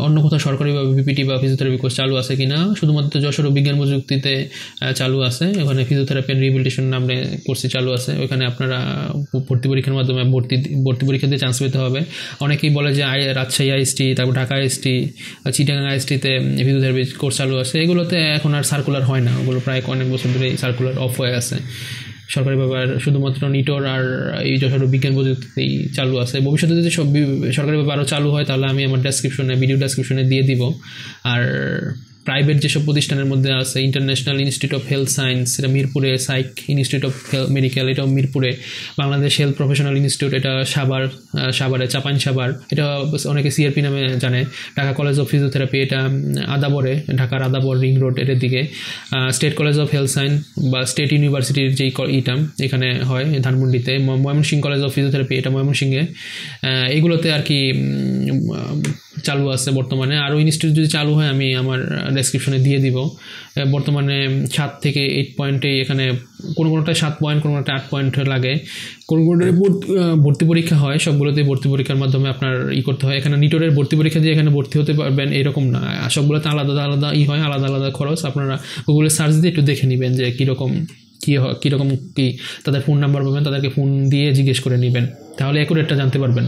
অন্য কোথাও সরকারিভাবে বিপিটি বা ফিজিওথেরাপি কোর্স চালু আছে কিনা, শুধুমাত্র যশোর বিজ্ঞান প্রযুক্তিতে চালু আছে। ওখানে ফিজিওথেরাপি অ্যান্ড রিহ্যাবিলিটেশন নামে কোর্সটি চালু আছে। ওখানে আপনারা ভর্তি পরীক্ষার মাধ্যমে ভর্তি পরীক্ষা দিয়ে চান্স পেতে হবে। অনেকেই বলে যে রাজশাহী আইএসটি, তারপর ঢাকা আইএসটি, চিটাগাং আইএসটিতে ফিজিওথেরাপি কোর্স চালু আছে। এগুলোতে এখন আর সার্কুলার হয় না, ওগুলো প্রায় অনেক বছর ধরে সার্কুলার অফ হয়ে আছে। সরকারিভাবে আর শুধুমাত্র নিটোর আর এই যশোর বিজ্ঞান প্রযুক্তিতেই চালু আছে। ভবিষ্যতে যদি সব সরকারিভাবে আরও চালু হয় তাহলে আমি আমার ভিডিও ডেসক্রিপশনে দিয়ে দিব। আর প্রাইভেট যেসব প্রতিষ্ঠানের মধ্যে আছে, international institute of health science, এটা মিরপুরে, সাইক ইনস্টিটিউট অফ মেডিকেল, এটাও মিরপুরে, বাংলাদেশ হেলথ প্রফেশনাল ইনস্টিটিউট, এটা সাভারে চাপাইনসাভার, এটা অনেকে সিআরপি নামে জানে। ঢাকা কলেজ অফ ফিজিওথেরাপি, এটা আদাবরে, ঢাকার আদাবর রিং রোড এটার দিকে। State college of health science বা স্টেট ইউনিভার্সিটির যেই এখানে হয় ধানমন্ডিতে। ময়মনসিংহ কলেজ অফ ফিজিওথেরাপি, এটা ময়মনসিংহে। এগুলোতে আর কি চালু আছে বর্তমানে। আরও ইনস্টিটিউট যদি চালু হয় আমি আমার ডেসক্রিপশনে দিয়ে দিব। বর্তমানে 7 থেকে 8 পয়েন্টে এখানে কোনোটা 7 পয়েন্ট, কোনোটা 8 পয়েন্ট লাগে। কোনোটায় ভর্তি পরীক্ষা হয়, সবগুলোতে ভর্তি পরীক্ষার মাধ্যমে আপনার করতে হয়। এখানে নিটোরের ভর্তি পরীক্ষা দিয়ে এখানে ভর্তি হতে পারবেন এরকম না, সবগুলোতে আলাদা আলাদা হয়, আলাদা আলাদা খরচ। আপনারা গুগলে সার্চ দিয়ে একটু দেখে নেবেন যে কীরকম কি তাদের ফোন নাম্বার পাবেন, তাদেরকে ফোন দিয়ে জিজ্ঞেস করে নেবেন, তাহলে অ্যাকুরেটটা জানতে পারবেন।